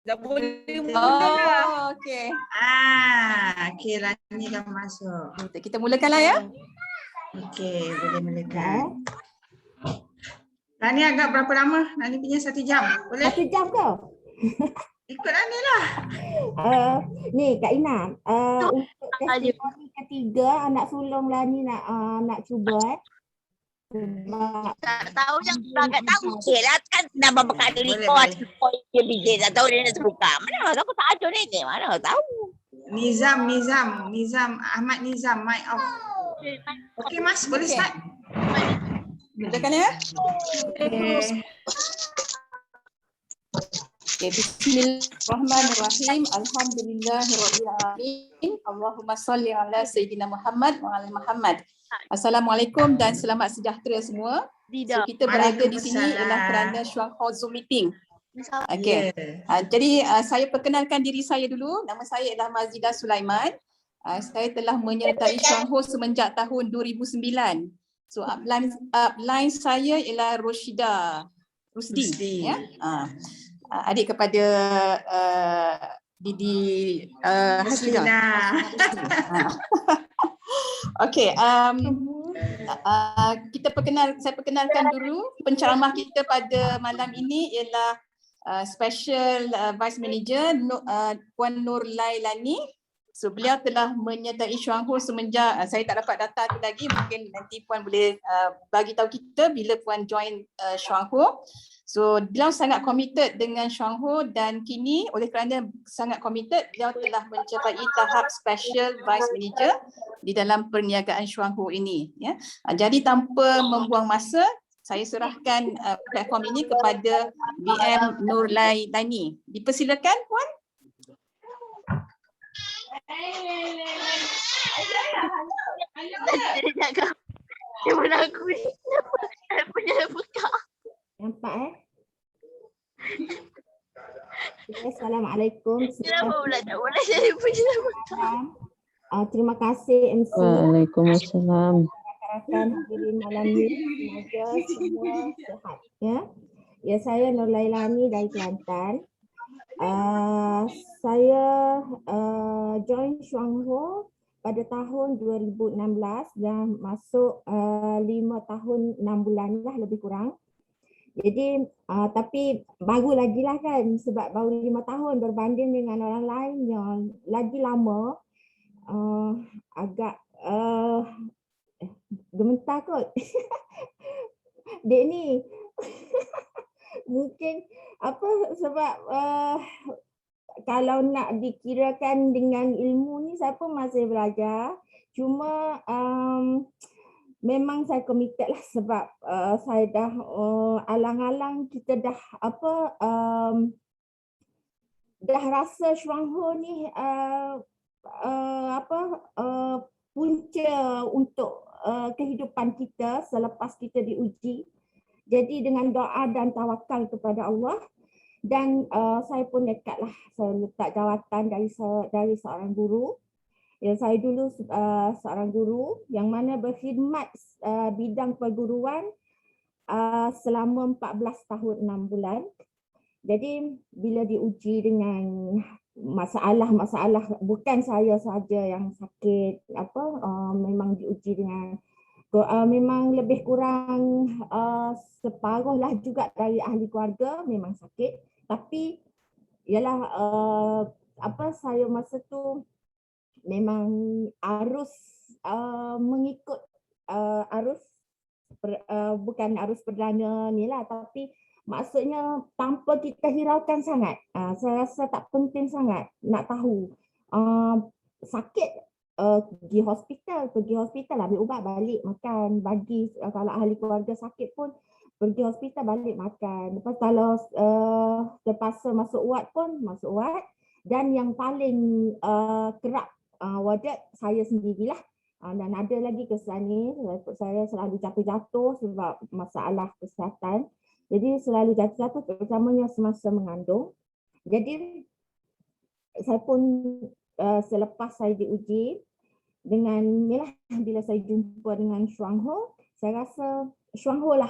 Dah boleh mula dah. Oh, okey. Okey, Rani dah masuk. Kita mulakanlah ya. Okey, boleh mulakan. Rani agak berapa lama? Rani punya 1 jam. Boleh? 1 jam ke? Ikut Rani lah. Ni Kak Ina, untuk testimoni ketiga anak sulung Lani nak cuba sebab Tak tahu yang agak tahu je lah kan nama bekas Boleh, ni boleh. dia bijak tak tahu dia nak terbuka. Mana aku tak ada ni, mana tahu. Nizam, Ahmad Nizam, mic off. Okey Mas, boleh Okey. start? Mulakan ya. Okay, bismillahirrahmanirrahim. Alhamdulillahirrahmanirrahim. Allahumma salli ala Sayyidina Muhammad wa ala Muhammad. Assalamualaikum dan selamat sejahtera semua. So, kita berada di sini ialah kerana Chuang Ho Zoom meeting. Okey. Jadi saya perkenalkan diri saya dulu. Nama saya ialah Mazidah Sulaiman. Saya telah menyertai Chuang Ho semenjak tahun 2009. So upline saya ialah Roshida Rusdi. Ya. Adik kepada Didi Hasrina. Okey, saya perkenalkan dulu penceramah kita pada malam ini ialah Special Vice Manager Puan Nur Lailani. So beliau telah menyertai Chuang Ho semenjak saya tak dapat data tu lagi, mungkin nanti Puan boleh bagi tahu kita bila Puan join Chuang Ho. So beliau sangat committed dengan Chuang Ho dan kini oleh kerana sangat committed beliau telah mencapai tahap Special Vice Manager di dalam perniagaan Chuang Ho ini ya. Jadi tanpa membuang masa saya serahkan platform ini kepada BM Nur Lailani. Dipersilakan Puan. Dia jaga. Dia pun aku ni. Punya buka. nampak Assalamualaikum. Kenapa pula tak boleh jadi punya buka? Terima kasih MC. Waalaikumsalam. Rakan hadirin malam ni, semoga semua sihat ya. Ya, saya Nur Lailani dari Kelantan. Saya join Chuang Ho pada tahun 2016 dan masuk 5 tahun 6 bulan lah lebih kurang. Jadi tapi baru lagi lah kan sebab baru 5 tahun berbanding dengan orang lain yang lagi lama. Agak gemetar kot. Dek ni mungkin apa sebab kalau nak dikirakan dengan ilmu ni saya pun masih belajar. Cuma memang saya committed lah sebab saya dah alang-alang kita dah dah rasa Chuang Ho ni punca untuk kehidupan kita selepas kita diuji. Jadi dengan doa dan tawakal kepada Allah dan saya pun nekatlah saya letak jawatan dari seorang guru. Ya, saya dulu seorang guru yang mana berkhidmat bidang perguruan selama 14 tahun 6 bulan. Jadi bila diuji dengan masalah bukan saya saja yang sakit memang diuji dengan memang lebih kurang separuh lah juga dari ahli keluarga memang sakit, tapi ialah saya masa tu memang harus mengikut arus bukan arus perdana ni lah, tapi maksudnya tanpa kita hiraukan sangat. Saya rasa tak penting sangat nak tahu sakit. Pergi hospital ambil ubat balik makan, bagi kalau ahli keluarga sakit pun pergi hospital balik makan. Lepas kalau terpaksa masuk ward pun masuk ward, dan yang paling kerap warded saya sendirilah. Dan ada lagi kesan ni, saya selalu jatuh-jatuh sebab masalah kesihatan. Jadi selalu jatuh-jatuh terutamanya semasa mengandung. Jadi saya pun selepas saya diuji dengan yalah, bila saya jumpa dengan Chuang Ho, saya rasa Chuang Ho lah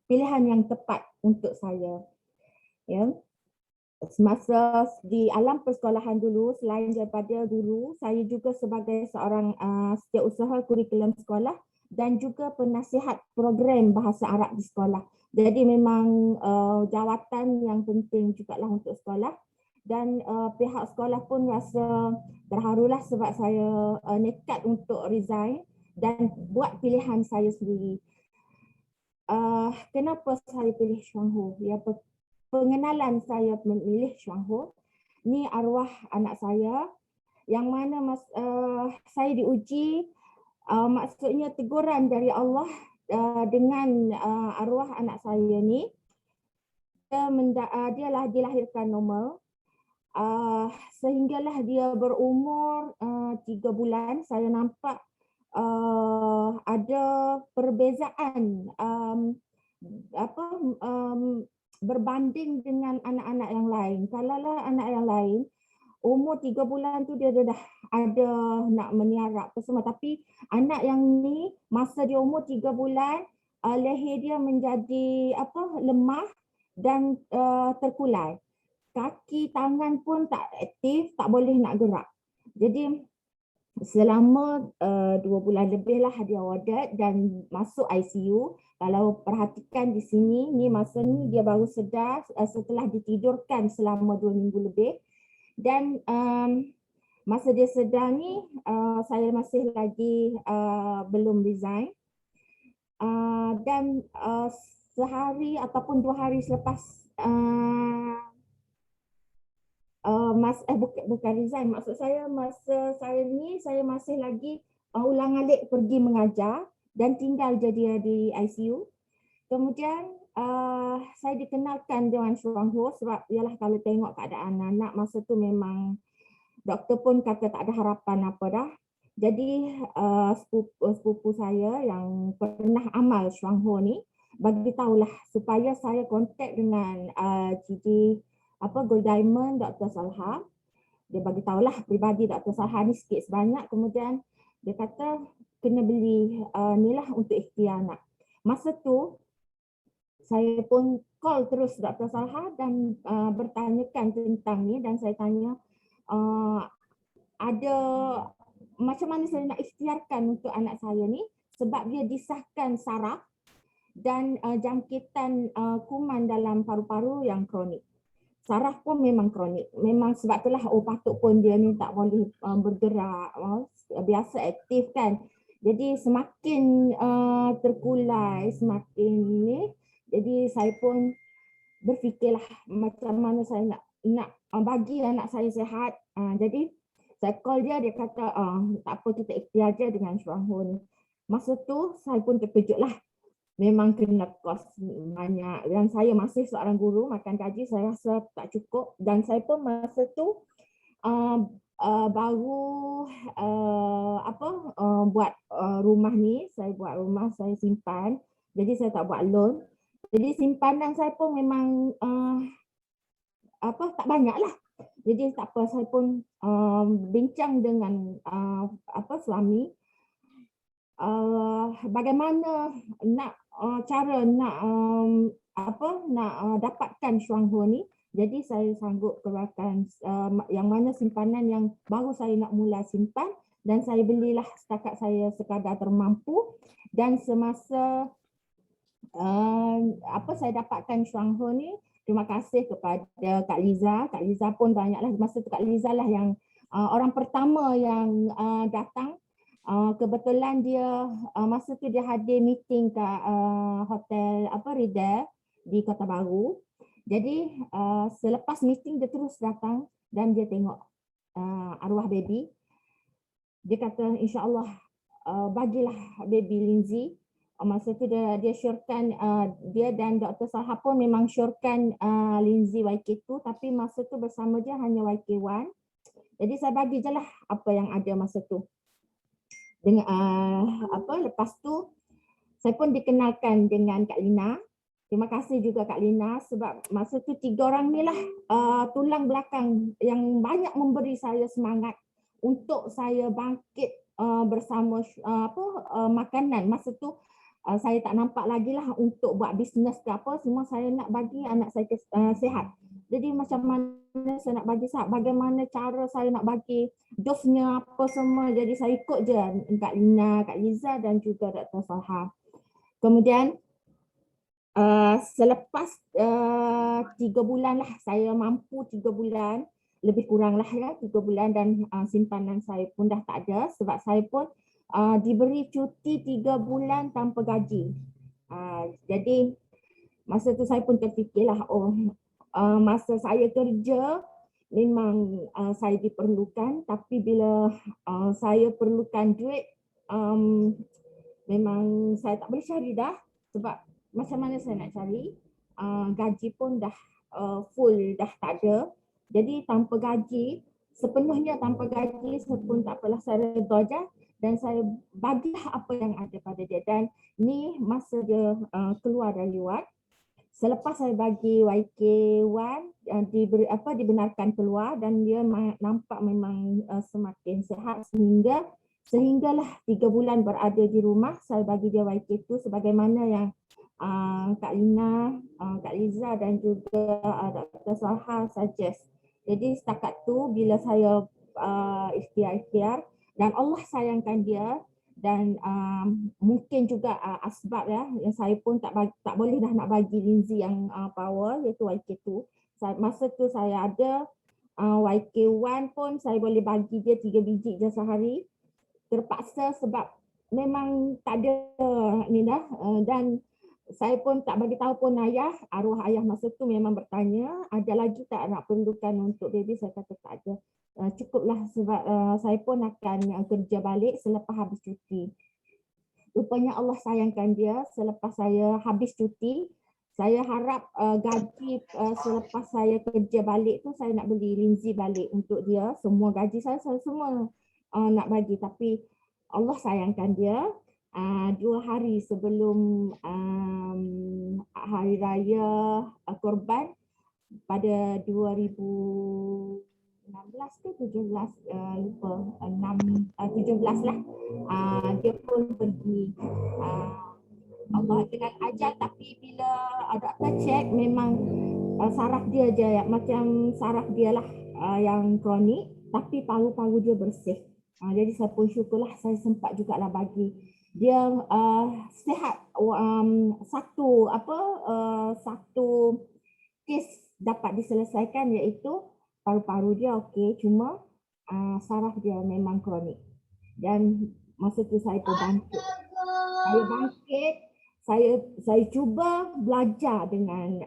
pilihan yang tepat untuk saya. Ya. semasa di alam persekolahan dulu, selain daripada guru, saya juga sebagai seorang setiausaha kurikulum sekolah dan juga penasihat program bahasa Arab di sekolah. Jadi memang jawatan yang penting jugalah untuk sekolah, dan pihak sekolah pun rasa terharulah sebab saya nekat untuk resign dan buat pilihan saya sendiri. Kenapa saya pilih Chuang Ho? Ya, pengenalan saya memilih Chuang Ho, ni arwah anak saya yang mana saya diuji, maksudnya teguran dari Allah dengan arwah anak saya ni. Dia dilahirkan normal, sehinggalah dia berumur 3 bulan, saya nampak ada perbezaan berbanding dengan anak-anak yang lain. Kalaulah anak yang lain umur 3 bulan tu dia dah ada nak meniarap apa semua, tapi anak yang ni masa dia umur 3 bulan leher dia menjadi lemah dan terkulai. Kaki tangan pun tak aktif, tak boleh nak gerak. Jadi selama 2 bulan lebih lah dia warded dan masuk ICU. Kalau perhatikan di sini, ni masa ni dia baru sedar setelah ditidurkan selama 2 minggu lebih. Dan masa dia sedar ni, saya masih lagi belum resign. Dan sehari ataupun 2 hari selepas bukan resign, maksud saya masa saya ni saya masih lagi ulang-alik pergi mengajar dan tinggal jadi di ICU. Kemudian saya dikenalkan dengan Chuang Ho sebab ialah kalau tengok keadaan anak masa tu memang doktor pun kata tak ada harapan apa dah. Jadi sepupu saya yang pernah amal Chuang Ho ni bagi tahulah supaya saya kontak dengan Cici Gold Diamond Dr. Salha. Dia bagi tahulah pribadi Dr. Salha ni sikit sebanyak, kemudian dia kata kena beli ni lah untuk ikhtiar anak. Masa tu saya pun call terus Dr. Salha dan bertanyakan tentang ni, dan saya tanya ada macam mana saya nak ikhtiarkan untuk anak saya ni sebab dia disahkan saraf dan jangkitan kuman dalam paru-paru yang kronik. Saraf pun memang kronik. Memang sebab itulah patut pun dia ni tak boleh bergerak, biasa aktif kan. Jadi semakin terkulai, semakin ni. Jadi saya pun berfikirlah macam mana saya nak bagi anak saya sihat. Jadi saya call dia kata tak apa, kita ikhtiar je dengan Chuang Ho ni. Masa tu saya pun terkejutlah. Memang kena kos banyak dan saya masih seorang guru, makan gaji saya rasa tak cukup, dan saya pun masa tu baru buat rumah ni, saya buat rumah, saya simpan, jadi saya tak buat loan. Jadi simpanan saya pun memang tak banyak lah. Jadi tak apa, saya pun bincang dengan suami bagaimana nak cara nak dapatkan Chuang Ho ni. Jadi saya sanggup keluarkan yang mana simpanan yang baru saya nak mula simpan, dan saya belilah setakat saya sekadar termampu. Dan semasa saya dapatkan Chuang Ho ni, terima kasih kepada Kak Liza. Kak Liza pun banyaklah, masa tu Kak Liza lah yang orang pertama yang datang. Kebetulan dia masa tu dia hadir meeting kat hotel Ridel di Kota Baru. Jadi selepas meeting dia terus datang dan dia tengok arwah baby. Dia kata insya-Allah bagilah baby Lindsay. Masa tu dia syorkan, dia dan Dr. Salha pun memang syorkan Lindsay YK2, tapi masa tu bersama dia hanya YK1. Jadi saya bagi je lah apa yang ada masa tu. Dengan lepas tu saya pun dikenalkan dengan Kak Lina. Terima kasih juga Kak Lina sebab masa tu 3 orang ni lah tulang belakang yang banyak memberi saya semangat untuk saya bangkit bersama makanan. Masa tu saya tak nampak lagi lah untuk buat bisnes ke apa, semua saya nak bagi anak saya sihat. Jadi macam mana saya nak bagi Sahab, bagaimana cara saya nak bagi dosnya apa semua. Jadi saya ikut je Kak Lina, Kak Liza dan juga Dr. Salha. Kemudian selepas 3 bulan lah, saya mampu 3 bulan, lebih kurang lah ya 3 bulan, dan simpanan saya pun dah tak ada sebab saya pun diberi cuti 3 bulan tanpa gaji. Jadi masa tu saya pun terfikirlah, masa saya kerja memang saya diperlukan, tapi bila saya perlukan duit, memang saya tak boleh cari dah, sebab macam mana saya nak cari, gaji pun dah full, dah tak ada. Jadi tanpa gaji, sepenuhnya tanpa gaji, saya pun tak apalah, saya redha je dan saya bagilah apa yang ada pada dia. Dan ni masa dia keluar dari ward. Selepas saya bagi YK1 dibenarkan keluar dan dia nampak memang semakin sihat sehinggalah 3 bulan berada di rumah, saya bagi dia YK2 sebagaimana yang Kak Lina, Kak Liza dan juga Dr. Salha suggest. Jadi setakat tu bila saya ikhtiar dan Allah sayangkan dia, dan mungkin juga asbab ya, yang saya pun tak boleh dah nak bagi Lindsay yang power iaitu YK2. Masa tu saya ada YK1 pun saya boleh bagi dia 3 biji je sehari. Terpaksa sebab memang tak ada ni dah, dan saya pun tak bagi tahu pun ayah, arwah ayah masa tu memang bertanya, ada lagi tak nak perlukan untuk baby? Saya kata tak ada. Cukuplah sebab saya pun akan kerja balik selepas habis cuti. Rupanya Allah sayangkan dia selepas saya habis cuti. Saya harap gaji selepas saya kerja balik tu saya nak beli Lindsay balik untuk dia. Semua gaji saya semua nak bagi, tapi Allah sayangkan dia. 2 hari sebelum Hari Raya Korban pada 2016 ke 17, lupa, 17 lah, dia pun pergi. Allah dengan ajal, tapi bila doktor cek memang saraf dia je, macam saraf dia lah yang kronik, tapi paru-paru dia bersih. Jadi saya pun syukurlah saya sempat jugalah bagi dia sihat. Satu kes dapat diselesaikan iaitu paru-paru dia okey, cuma saraf dia memang kronik. Dan masa tu saya pun bangkit. Saya cuba belajar dengan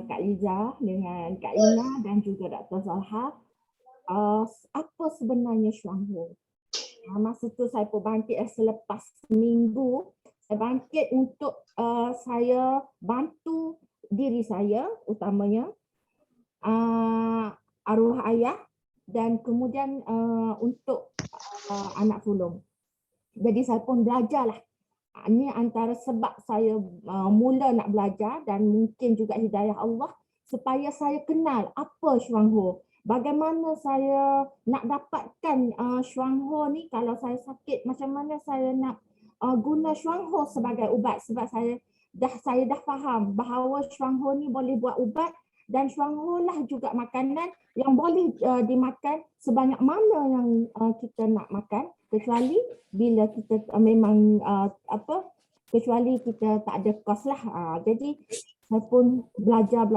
Kak Liza, dengan Kak Lina dan juga Dr. Salha apa sebenarnya Shuanghu. Masa tu saya pun bangkit selepas seminggu. Saya bangkit untuk saya bantu diri saya utamanya, arwah ayah dan kemudian untuk anak sulung. Jadi saya pun belajarlah. Ini antara sebab saya mula nak belajar dan mungkin juga hidayah Allah supaya saya kenal apa Shuanghu. Bagaimana saya nak dapatkan Shuanghu ni kalau saya sakit, macam mana saya nak guna Shuanghu sebagai ubat, sebab saya dah faham bahawa Shuanghu ni boleh buat ubat dan Shuanghu lah juga makanan yang boleh dimakan sebanyak mana yang kita nak makan, kecuali bila kita memang kecuali kita tak ada kos lah. Jadi saya pun belajar,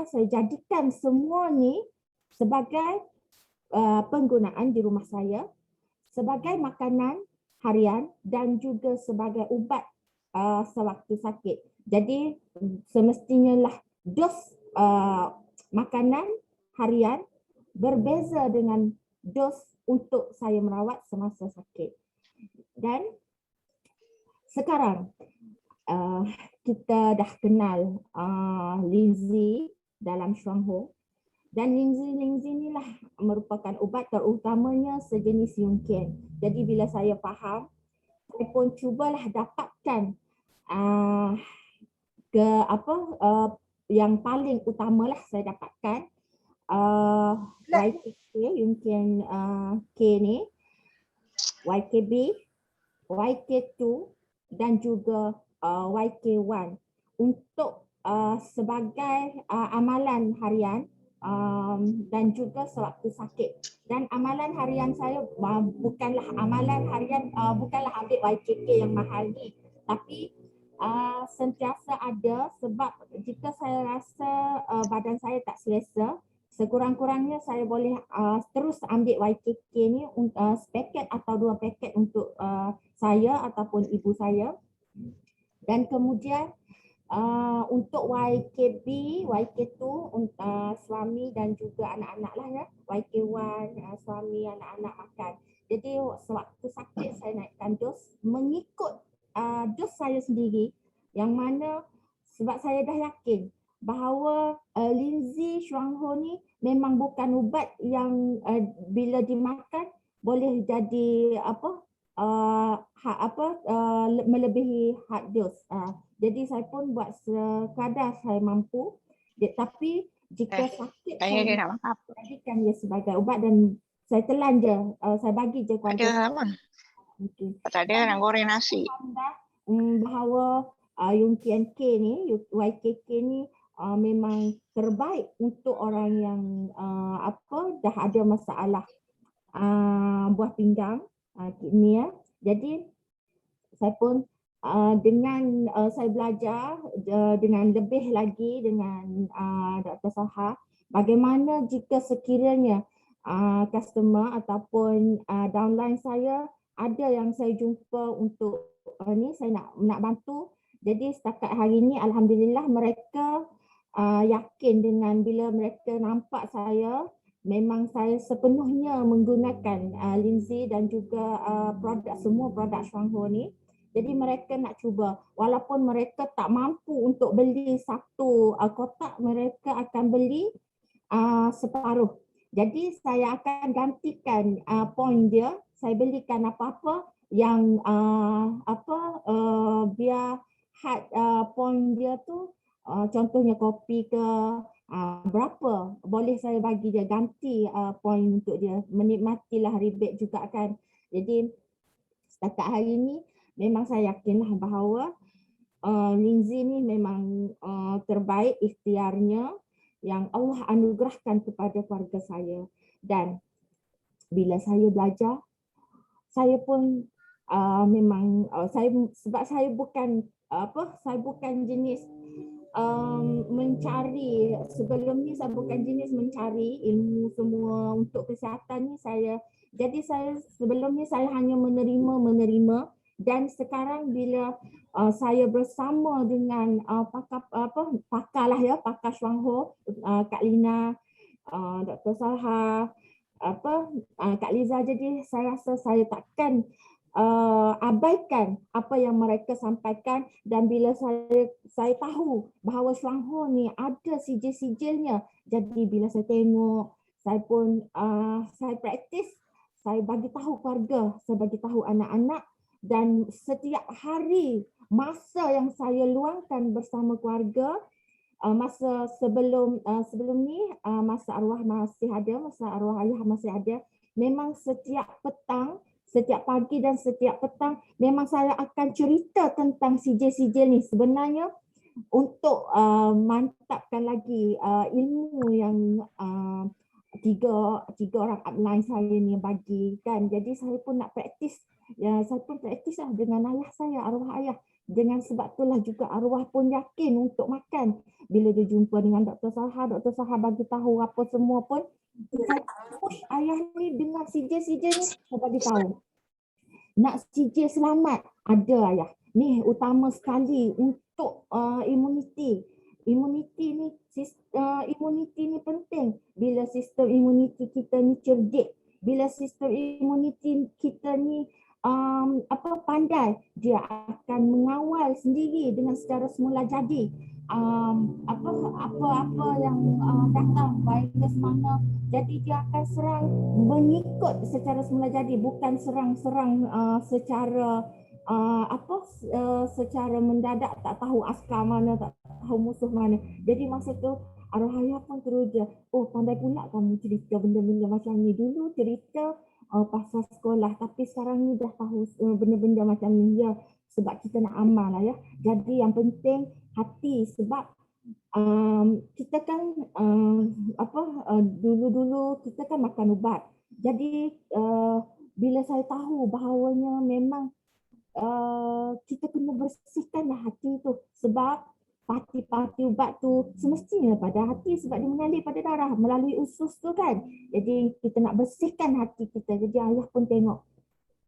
saya jadikan semua ni sebagai penggunaan di rumah saya, sebagai makanan harian dan juga sebagai ubat sewaktu sakit. Jadi semestinya lah dos makanan harian berbeza dengan dos untuk saya merawat semasa sakit. Dan sekarang kita dah kenal Lindsay dalam Shuanghu. Dan Lindsay ni lah merupakan ubat terutamanya sejenis Yungkian. Jadi bila saya faham, saya pun cubalah dapatkan yang paling utamalah saya dapatkan YKK, Yungkian K ni, YKB, YK2 dan juga YK1 untuk sebagai amalan harian dan juga sewaktu sakit. Dan amalan harian saya bukanlah amalan harian, bukanlah ambil YKK yang mahal ni, tapi sentiasa ada, sebab jika saya rasa badan saya tak selesa, sekurang-kurangnya saya boleh terus ambil YKK ni sepaket atau 2 paket untuk saya ataupun ibu saya. Dan kemudian untuk YKB, YK2 suami dan juga anak-anak lah ya. YK1 suami, anak-anak makan. Jadi sewaktu sakit saya naikkan dos mengikut dos saya sendiri, yang mana sebab saya dah yakin bahawa Lindsay Shuangho ni memang bukan ubat yang bila dimakan boleh jadi melebihi had dose. Jadi saya pun buat sekadar saya mampu. Tapi jika sakit saya nak makan apa? jadikan dia sebagai ubat dan saya telan je, saya bagi je kuantum. Ada apa? Tak ada nak goreng nasi. Bahawa Yunqian K ni, YKK ni memang terbaik untuk orang yang dah ada masalah buah pinggang ni ya. Jadi saya pun dengan saya belajar dengan lebih lagi dengan Dr. Soha, bagaimana jika sekiranya customer ataupun downline saya ada yang saya jumpa untuk ni saya nak bantu. Jadi setakat hari ini alhamdulillah mereka yakin dengan bila mereka nampak saya, memang saya sepenuhnya menggunakan Lindsay dan juga semua produk Shuangho ni. Jadi mereka nak cuba, walaupun mereka tak mampu untuk beli satu kotak, mereka akan beli separuh. Jadi saya akan gantikan poin dia, saya belikan apa-apa yang biar had poin dia tu, contohnya kopi ke berapa, boleh saya bagi dia ganti poin untuk dia, menikmatilah rebate juga kan. Jadi setakat hari ini memang saya yakinlah bahawa Lindsay ni memang terbaik ikhtiarnya yang Allah anugerahkan kepada keluarga saya. Dan bila saya belajar, saya pun memang sebab saya bukan jenis mencari, sebelum ni saya bukan jenis mencari ilmu semua untuk kesihatan ni jadi saya sebelum ni saya hanya menerima dan sekarang bila saya bersama dengan pakar Shuangho, Kak Lina, Dr. Salha, Kak Liza, jadi saya rasa saya takkan abaikan apa yang mereka sampaikan. Dan bila saya tahu bahawa Shuangho ni ada sijil-sijilnya, jadi bila saya tengok, saya pun saya praktis, saya bagi tahu keluarga, saya bagi tahu anak-anak, dan setiap hari masa yang saya luangkan bersama keluarga, masa sebelum ni, masa arwah masih ada, masa arwah ayah masih ada, memang setiap petang, setiap pagi dan setiap petang memang saya akan cerita tentang sijil-sijil ni. Sebenarnya untuk mantapkan lagi ilmu yang tiga orang upline saya ni bagi kan. Jadi saya pun nak praktis, saya pun praktis lah dengan ayah saya, arwah ayah. Dengan sebab itulah juga arwah pun yakin untuk makan. Bila dia jumpa dengan Dr. Salha bagi tahu apa semua pun, saya push ayah ni dengan sijil-sijil ni, saya bagi tahu. Nak sijil selamat, ada ayah. Ni utama sekali untuk imuniti. Imuniti ni penting. Bila sistem imuniti kita ni cerdik, bila sistem imuniti kita ni pandai, dia akan mengawal sendiri dengan secara semula jadi apa yang datang, virus mana, jadi dia akan serang mengikut secara semula jadi, bukan serang-serang secara secara mendadak, tak tahu askar mana, tak tahu musuh mana. Jadi masa tu arwah ayah pun teruja, oh pandai pula kamu cerita benda-benda macam ni. Dulu cerita pasal sekolah, tapi sekarang ni dah tahu benda-benda macam ni ya, sebab kita nak amal lah ya. Jadi yang penting hati, sebab kita kan dulu-dulu kita kan makan ubat. Jadi bila saya tahu bahawanya memang kita kena bersihkanlah hati tu, sebab parti-parti ubat tu semestinya pada hati sebab dia mengalir pada darah melalui usus tu kan. Jadi kita nak bersihkan hati kita. Jadi ayah pun tengok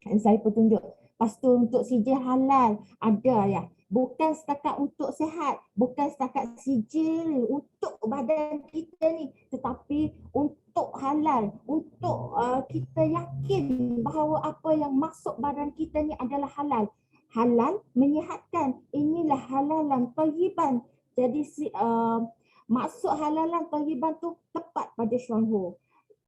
dan saya pun tunjuk. Lepas tu untuk sijil halal ada ya. Bukan setakat untuk sihat, bukan setakat sijil untuk badan kita ni, tetapi untuk halal, untuk kita yakin bahawa apa yang masuk badan kita ni adalah halal. Halal menyihatkan, inilah halalan thayyiban. Jadi maksud halalan thayyiban tu tepat pada Syuangho.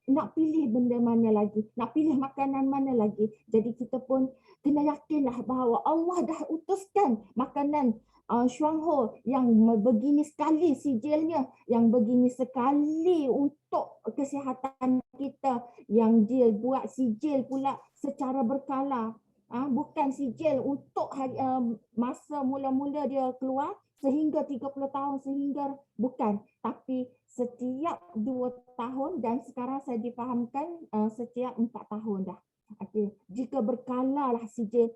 Nak pilih benda mana lagi, nak pilih makanan mana lagi. Jadi kita pun kena yakinlah bahawa Allah dah utuskan makanan Syuangho yang begini sekali sijilnya, yang begini sekali untuk kesihatan kita, yang dia buat sijil pula secara berkala. Bukan sijil untuk masa mula-mula dia keluar sehingga 30 tahun sehingga, bukan, tapi setiap 2 tahun dan sekarang saya difahamkan setiap 4 tahun dah. Okay. Jika berkala lah sijil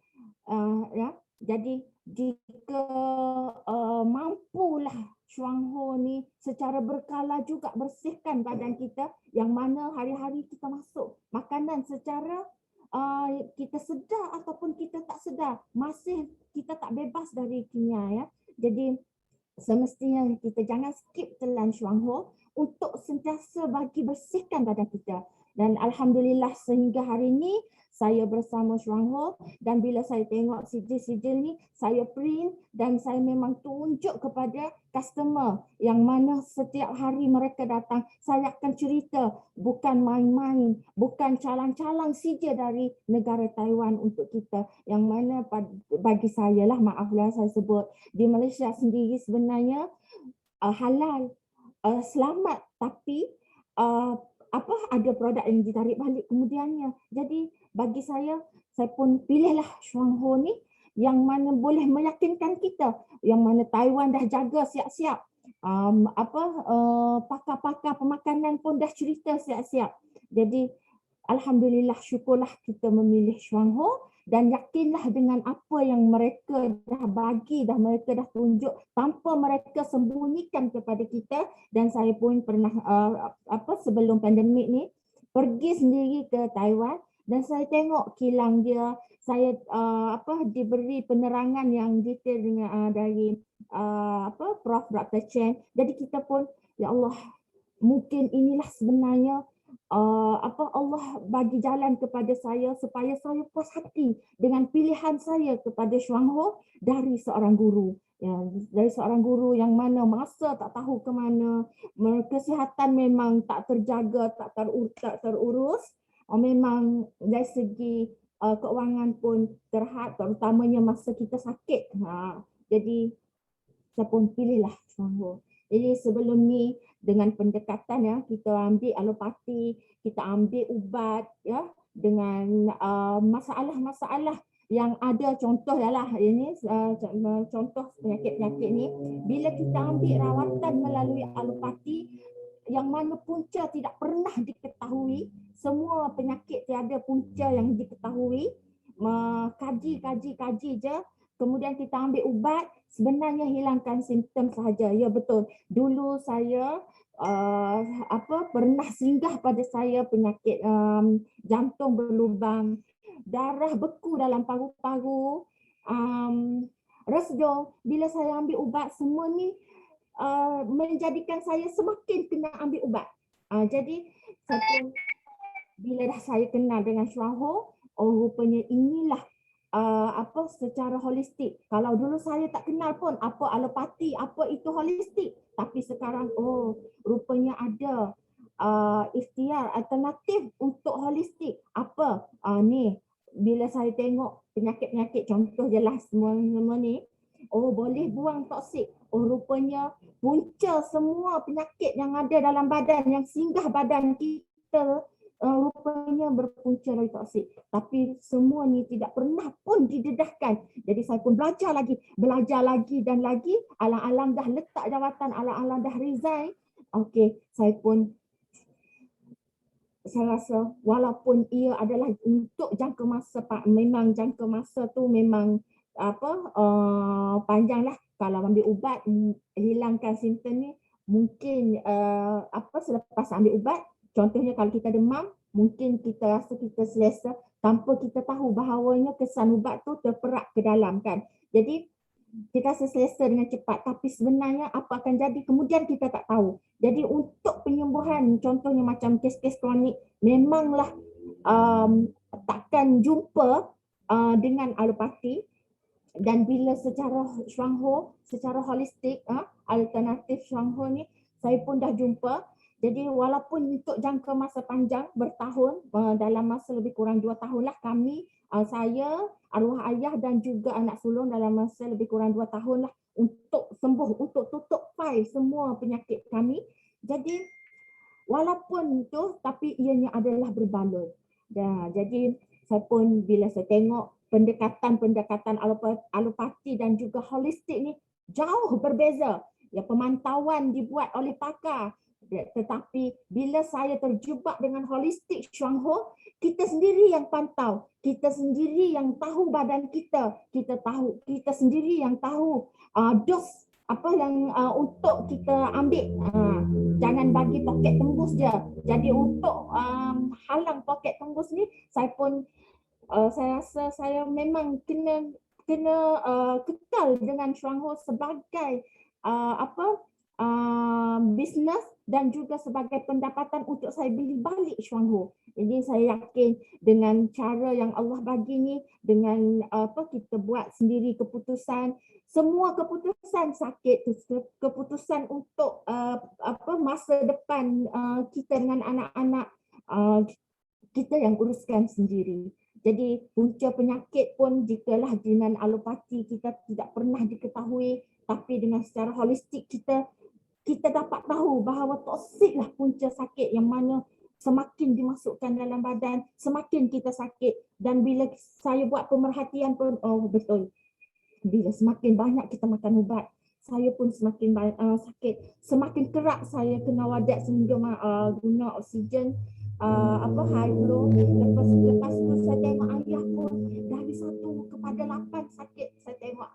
ya. Jadi jika mampulah Syuangho ni secara berkala juga bersihkan badan kita, yang mana hari-hari kita masuk makanan secara kita sedar ataupun kita tak sedar, masih kita tak bebas dari kimia ya. Jadi semestinya kita jangan skip telan Syuangho untuk sentiasa bagi bersihkan badan kita. Dan alhamdulillah sehingga hari ini saya bersama Syuangho, dan bila saya tengok sijil-sijil ni saya print dan saya memang tunjuk kepada customer yang mana setiap hari mereka datang, saya akan cerita bukan main-main, bukan calang-calang sijil dari negara Taiwan untuk kita, yang mana bagi saya lah, maaflah saya sebut, di Malaysia sendiri sebenarnya halal, selamat, tapi ada produk yang ditarik balik kemudiannya. Jadi bagi saya pun pilihlah Syuangho ni yang mana boleh meyakinkan kita, yang mana Taiwan dah jaga siap-siap. Pakar-pakar pemakanan pun dah cerita siap-siap. Jadi alhamdulillah, syukurlah kita memilih Syuangho, dan yakinlah dengan apa yang mereka dah bagi, mereka dah tunjuk tanpa mereka sembunyikan kepada kita. Dan saya pun pernah sebelum pandemik ni pergi sendiri ke Taiwan dan saya tengok kilang dia, saya diberi penerangan yang detail dengan dari Prof. Dr. Chen. Jadi kita pun, ya Allah, mungkin inilah sebenarnya Allah bagi jalan kepada saya supaya saya puas hati dengan pilihan saya kepada Syuangho dari seorang guru. Ya, dari seorang guru yang mana masa tak tahu ke mana, kesihatan memang tak terjaga, tak terurus, memang dari segi keuangan pun terhad, terutamanya masa kita sakit. Jadi saya pun pilihlah Syuangho. Jadi sebelum ni dengan pendekatan ya, kita ambil alopati, kita ambil ubat ya, dengan masalah-masalah yang ada, contoh lah ini contoh penyakit-penyakit ni, bila kita ambil rawatan melalui alopati yang mana punca tidak pernah diketahui, semua penyakit tiada punca yang diketahui, kaji je, kemudian kita ambil ubat, sebenarnya hilangkan simptom sahaja. Ya betul. Dulu saya pernah singgah pada saya penyakit jantung berlubang, darah beku dalam paru-paru, resdo. Bila saya ambil ubat, semua ni menjadikan saya semakin kena ambil ubat. Jadi bila dah saya kenal dengan Syuangho, rupanya inilah secara holistik. Kalau dulu saya tak kenal pun apa alopati, apa itu holistik. Tapi sekarang rupanya ada ikhtiar alternatif untuk holistik. Apa? Ni bila saya tengok penyakit-penyakit, contoh jelas semua ni, boleh buang toksik. Rupanya punca semua penyakit yang ada dalam badan, yang singgah badan kita rupanya berpunca dari toksik. Tapi semua ni tidak pernah pun didedahkan. Jadi saya pun belajar lagi dan lagi. Alang-alang dah letak jawatan, alang-alang dah resign. Okey, saya rasa walaupun ia adalah untuk jangka masa, memang jangka masa tu memang panjang lah. Kalau ambil ubat hilangkan simptom ni mungkin selepas ambil ubat, contohnya kalau kita demam, mungkin kita rasa kita selesa tanpa kita tahu bahawanya kesan ubat tu terperak ke dalam kan. Jadi kita rasa selesa dengan cepat, tapi sebenarnya apa akan jadi kemudian kita tak tahu. Jadi untuk penyembuhan, contohnya macam kes-kes kronik, memanglah takkan jumpa dengan alopati. Dan bila secara Chuang Ho, secara holistik, alternatif Chuang Ho ni saya pun dah jumpa. Jadi walaupun untuk jangka masa panjang bertahun, dalam masa lebih kurang 2 tahun lah kami, saya, arwah ayah dan juga anak sulung dalam masa lebih kurang 2 tahun lah untuk sembuh, untuk tutup fail semua penyakit kami. Jadi walaupun tu, tapi ianya adalah berbaloi. Jadi saya pun bila saya tengok pendekatan alopati dan juga holistik ni jauh berbeza. Ya, pemantauan dibuat oleh pakar. Tetapi bila saya terjebak dengan holistik Chuang Ho, kita sendiri yang pantau, kita sendiri yang tahu badan kita sendiri yang tahu dos apa yang untuk kita ambil. Jangan bagi poket tembus je. Jadi untuk halang poket tembus ni, saya rasa saya memang kena kekal dengan Chuang Ho sebagai bisnes dan juga sebagai pendapatan untuk saya beli balik Chuang Ho. Jadi saya yakin dengan cara yang Allah bagi ni, dengan kita buat sendiri keputusan, semua keputusan sakit, keputusan untuk masa depan kita dengan anak-anak, kita yang uruskan sendiri. Jadi punca penyakit pun jikalah dengan alopati kita tidak pernah diketahui, tapi dengan secara holistik kita dapat tahu bahawa toksik lah punca sakit yang mana semakin dimasukkan dalam badan, semakin kita sakit. Dan bila saya buat pemerhatian pun, betul. Bila semakin banyak kita makan ubat, saya pun semakin sakit. Semakin kerak saya kena wadat sehingga guna oksigen, high low. Lepas tu saya tengok ayah pun dari 1 kepada 8 sakit. Saya tengok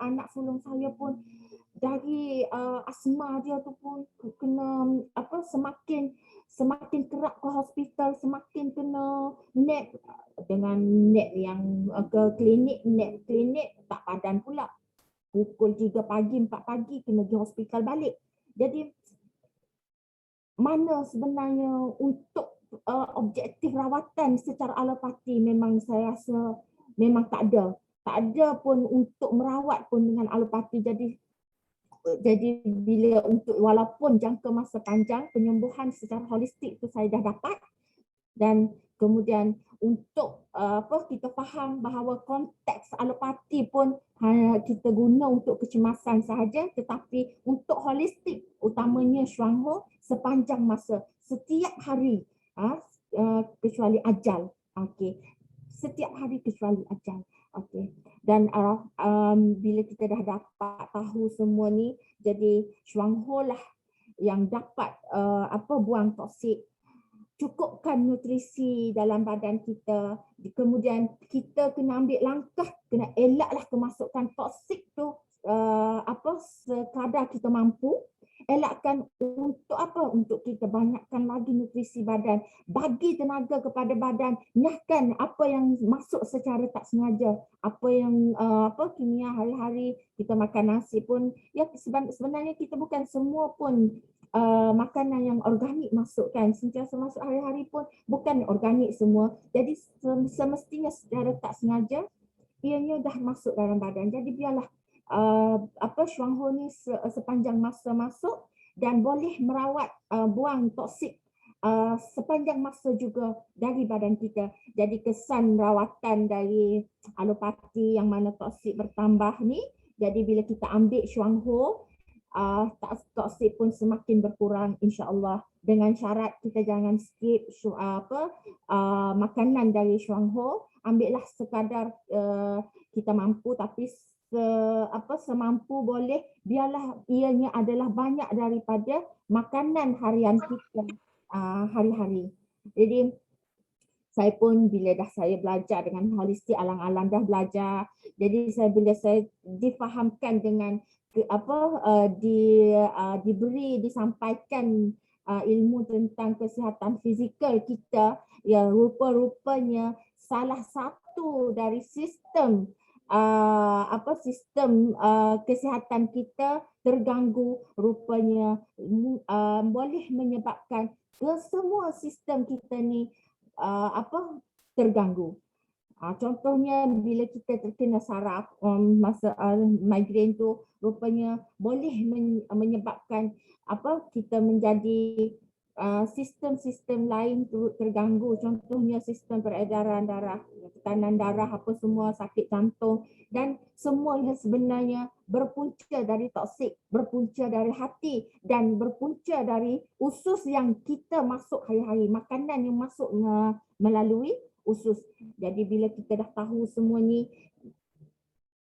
anak sulung saya pun dari asma dia tu pun kena semakin kerak ke hospital, semakin kena nap dengan nap yang ke klinik tak padan pula. Pukul 3 pagi, 4 pagi kena pergi hospital balik. Jadi mana sebenarnya untuk objektif rawatan secara alopati, memang saya rasa memang tak ada pun untuk merawat pun dengan alopati. Jadi bila untuk walaupun jangka masa panjang penyembuhan secara holistik tu saya dah dapat, dan kemudian untuk kita faham bahawa konteks alopati pun kita guna untuk kecemasan sahaja, tetapi untuk holistik utamanya Chuang Ho sepanjang masa, setiap hari kecuali ajal. Okey. Setiap hari kecuali ajal. Okey. Dan bila kita dah dapat tahu semua ni, jadi Chuang Ho lah yang dapat buang toksik, cukupkan nutrisi dalam badan kita. Kemudian kita kena ambil langkah, kena elaklah kemasukan toksik tu sekadar kita mampu. Elakkan untuk untuk kita banyakkan lagi nutrisi badan, bagi tenaga kepada badan, nyahkan apa yang masuk secara tak sengaja, apa yang kimia hari-hari kita makan nasi pun, ya sebenarnya kita bukan semua pun makanan yang organik masuk kan, sentiasa masuk hari-hari pun bukan organik semua. Jadi semestinya secara tak sengaja ianya dah masuk dalam badan. Jadi biarlah Chuang Ho ni sepanjang masa masuk dan boleh merawat buang toksik sepanjang masa juga dari badan kita. Jadi kesan rawatan dari alopati yang mana toksik bertambah ni, jadi bila kita ambil Chuang Ho, toksik pun semakin berkurang insya-Allah, dengan syarat kita jangan skip makanan dari Shuangho. Ambillah sekadar kita mampu, tapi semampu boleh, biarlah ianya adalah banyak daripada makanan harian kita hari-hari. Jadi saya pun bila dah saya belajar dengan holistik, alang-alang dah belajar, jadi bila saya difahamkan dengan disampaikan ilmu tentang kesihatan fizikal kita, ya rupa-rupanya salah satu dari sistem kesihatan kita terganggu, rupanya boleh menyebabkan semua sistem kita ni terganggu. Contohnya bila kita terkena saraf masa migrain tu, rupanya boleh menyebabkan kita menjadi sistem-sistem lain tu terganggu. Contohnya sistem peredaran darah, tekanan darah, apa semua, sakit jantung, dan semuanya sebenarnya berpunca dari toksik, berpunca dari hati, dan berpunca dari usus yang kita masuk hari-hari, makanan yang masuk melalui usus. Jadi bila kita dah tahu semua ni,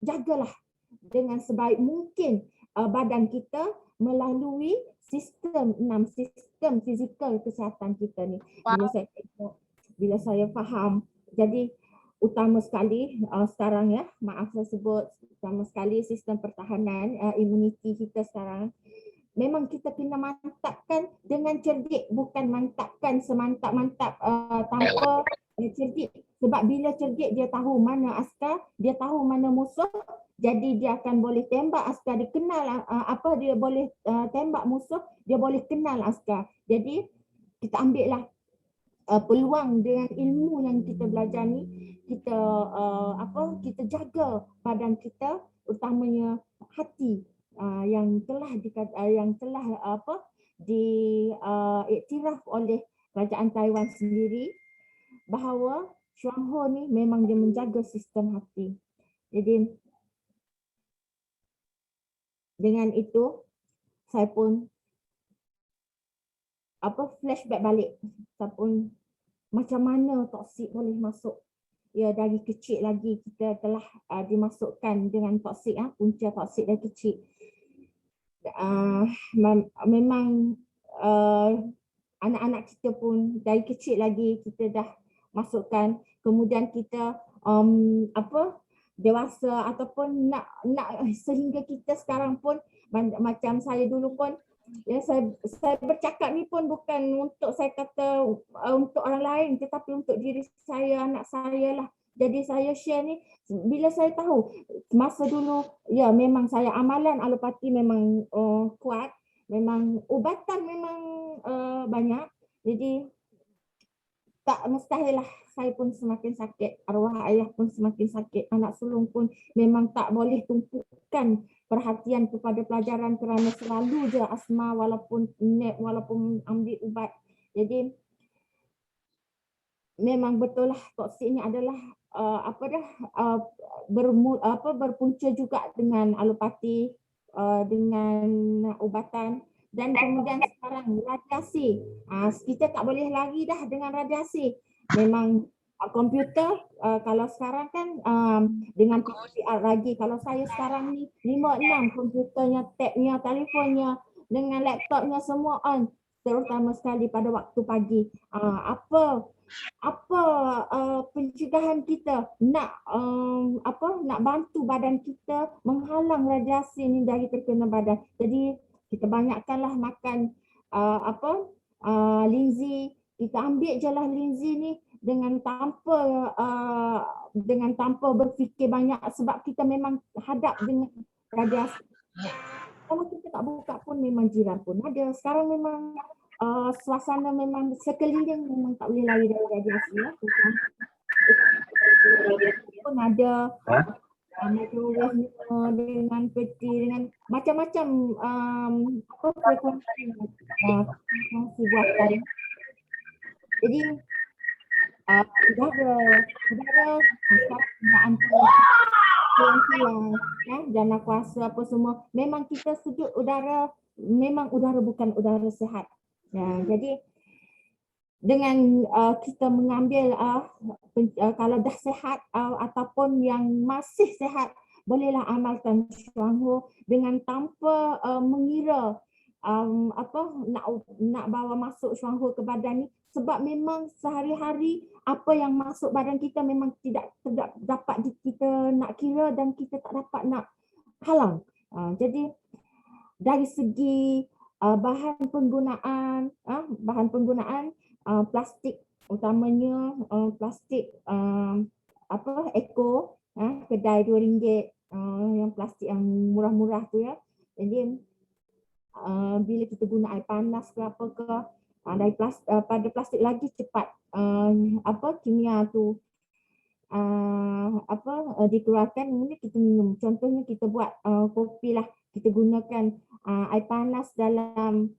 jagalah dengan sebaik mungkin badan kita melalui sistem fizikal kesihatan kita ni. Bila saya faham, jadi utama sekali sekarang ya, maaf saya sebut, utama sekali sistem pertahanan imuniti kita sekarang. Memang kita kena mantapkan dengan cerdik, bukan mantapkan semantap-mantap tanpa cerdik. Sebab bila cerdik, dia tahu mana askar, dia tahu mana musuh, jadi dia akan boleh tembak askar, dia kenal dia boleh tembak musuh, dia boleh kenal askar. Jadi kita ambillah peluang dengan ilmu yang kita belajar ni, kita jaga badan kita, utamanya hati yang telah diiktiraf oleh kerajaan Taiwan sendiri, bahawa Shuangho ni memang dia menjaga sistem hati. Jadi dengan itu saya pun flashback balik, saya pun macam mana toksik boleh masuk. Ya, dari kecil lagi kita telah dimasukkan dengan toksik, punca toksik dari kecil. Memang anak-anak kita pun dari kecil lagi kita dah masukkan, kemudian kita dewasa ataupun nak sehingga kita sekarang pun macam saya dulu pun, ya, saya bercakap ni pun bukan untuk saya kata untuk orang lain, tetapi untuk diri saya, anak saya lah. Jadi saya share ni bila saya tahu masa dulu, ya memang saya amalan alopati memang kuat, memang ubatan memang banyak. Jadi tak mustahil lah, saya pun semakin sakit, arwah ayah pun semakin sakit, anak sulung pun memang tak boleh tumpukan perhatian kepada pelajaran kerana selalu je asma walaupun ambil ubat. Jadi memang betul lah toksik ni adalah berpunca juga dengan alopati, dengan ubatan. Dan kemudian sekarang radiasi, kita tak boleh lari dah dengan radiasi. Memang komputer, kalau sekarang kan dengan PCR lagi, kalau saya sekarang ni 5-6 komputernya, tabnya, telefonnya, dengan laptopnya semua on, terutama sekali pada waktu pagi. Pencegahan kita nak bantu badan kita menghalang radiasi ni dari terkena badan. Jadi kita banyakkanlah makan linzi. Kita ambil je lah linzi ni dengan tanpa berfikir banyak, sebab kita memang hadap dengan radiasi. Kalau kita tak buka pun memang jiran pun ada. Sekarang memang suasana memang sekeliling memang tak boleh lari dari radiasi ya. Pun ada microwave dengan peti, dengan macam-macam frekuensi buatan. Jadi udara sekarang penggunaan siang-siang, jana kuasa apa semua. Memang kita sudut udara, memang udara bukan udara sihat. Jadi dengan kita mengambil kalau dah sihat ataupun yang masih sihat, bolehlah amalkan Chuang Ho dengan tanpa mengira nak bawa masuk Chuang Ho ke badan ni, sebab memang sehari-hari apa yang masuk badan kita memang tidak dapat kita nak kira dan kita tak dapat nak halang. Jadi dari segi bahan penggunaan plastik, utamanya plastik Eco, kedai RM2, yang plastik yang murah-murah tu ya. Jadi bila kita guna air panas ke apa ke, pada plastik lagi cepat kimia tu dikeluarkan, kemudian kita minum. Contohnya kita buat kopi lah, kita gunakan air panas dalam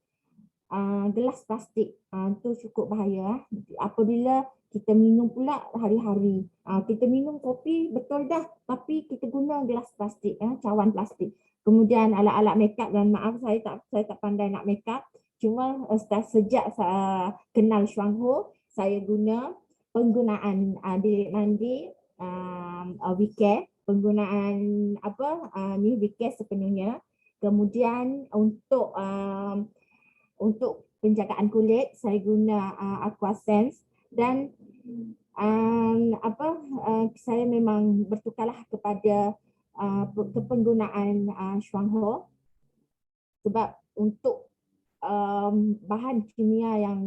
gelas plastik, tu cukup bahaya. Apabila kita minum pula hari-hari, kita minum kopi betul dah, tapi kita guna gelas plastik, cawan plastik. Kemudian alat-alat makeup, dan maaf saya tak pandai nak makeup, cuma sejak saya kenal Chuang Ho, saya guna penggunaan bilik mandi WeCare, penggunaan WeCare sepenuhnya. Kemudian untuk penjagaan kulit saya guna Aquasense, dan saya memang bertukarlah kepada penggunaan Chuang Ho, sebab untuk bahan kimia yang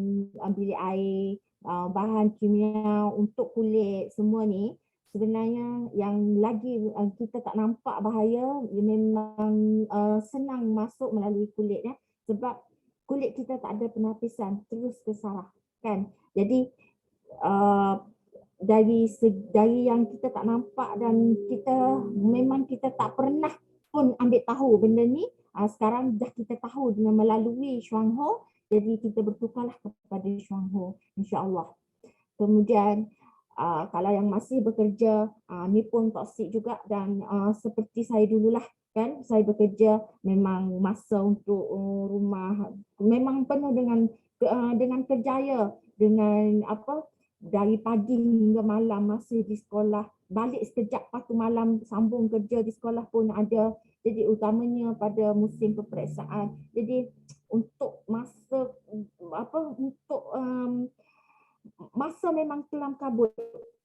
bilik air, bahan kimia untuk kulit, semua ni sebenarnya yang lagi kita tak nampak bahaya, memang senang masuk melalui kulit ya, sebab kulit kita tak ada penapisan, terus kesarah kan. Jadi dari yang kita tak nampak dan kita tak pernah pun ambil tahu benda ni, sekarang dah kita tahu dengan melalui Chuang Ho, jadi kita bertukarlah kepada Chuang Ho, insya-Allah. Kemudian kalau yang masih bekerja, ni pun toksik juga, dan seperti saya dululah kan, saya bekerja memang masa untuk rumah memang penuh dengan kerjaya, dengan dari pagi hingga malam masih di sekolah, balik sekejap patu malam sambung kerja di sekolah pun ada. Jadi utamanya pada musim peperiksaan. Jadi untuk masa memang kelam kabut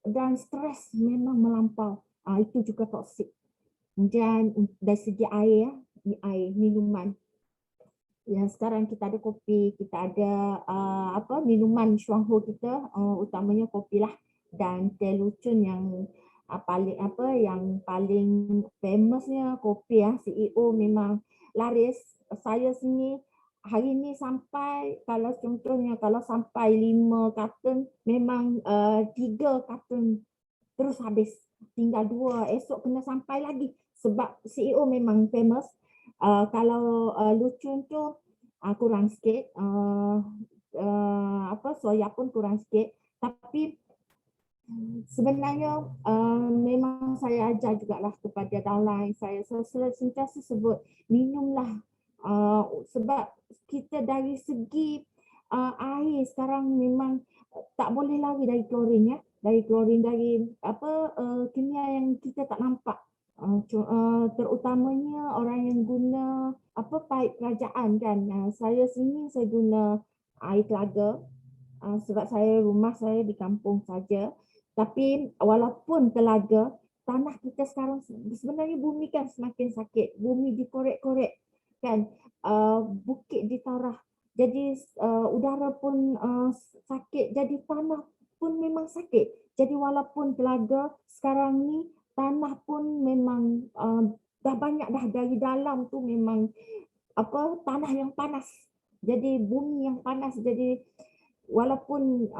dan stres memang melampau. Itu juga toksik. Dan dari segi air minuman. Yang sekarang kita ada kopi, kita ada minuman Chuang Ho kita, utamanya kopi lah, dan teh lucun yang paling famousnya kopi ya. CEO memang laris. Saya sini hari ni sampai, kalau contohnya kalau sampai 5 karton, memang 3 karton terus habis, tinggal 2, esok kena sampai lagi, sebab CEO memang famous. Kalau lucun tu kurang sikit, soya pun kurang sikit, tapi sebenarnya memang saya ajar jugalah kepada downline saya, sentiasa sebut minumlah, sebab kita dari segi air sekarang memang tak boleh lari dari klorin ya, dari kimia yang kita tak nampak. Terutamanya orang yang guna paip kerajaan kan. Saya sini saya guna air telaga, sebab rumah saya di kampung saja. Tapi walaupun telaga, tanah kita sekarang sebenarnya bumi kan semakin sakit, bumi dikorek-korek kan, bukit ditarah, jadi udara pun sakit, jadi tanah pun memang sakit. Jadi walaupun telaga, sekarang ni tanah pun memang dah banyak dah dari dalam tu memang tanah yang panas. Jadi bumi yang panas. Jadi walaupun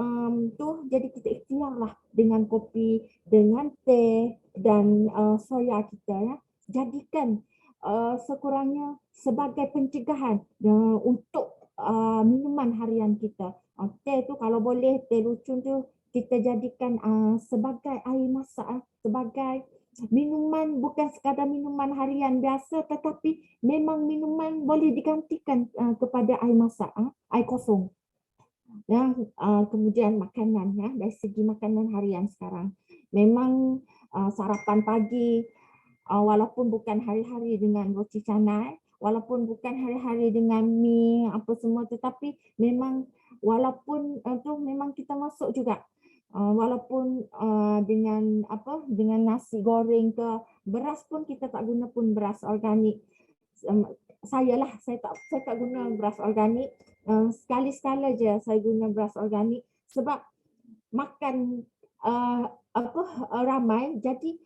jadi kita ikhtiarlah dengan kopi, dengan teh dan soya kita ya. Jadikan sekurangnya sebagai pencegahan untuk minuman harian kita. Teh tu kalau boleh, teh lucun tu kita jadikan sebagai air masak, sebagai minuman bukan sekadar minuman harian biasa, tetapi memang minuman boleh digantikan kepada air masak, air kosong. Dan kemudian makanan, ya, dari segi makanan harian sekarang memang sarapan pagi, walaupun bukan hari-hari dengan roti canai, walaupun bukan hari-hari dengan mi apa semua, tetapi memang walaupun tu memang kita masuk juga. Walaupun dengan dengan nasi goreng ke beras pun kita tak guna pun beras organik. Saya tak guna beras organik. Sekali-sekala je saya guna beras organik sebab makan ramai, jadi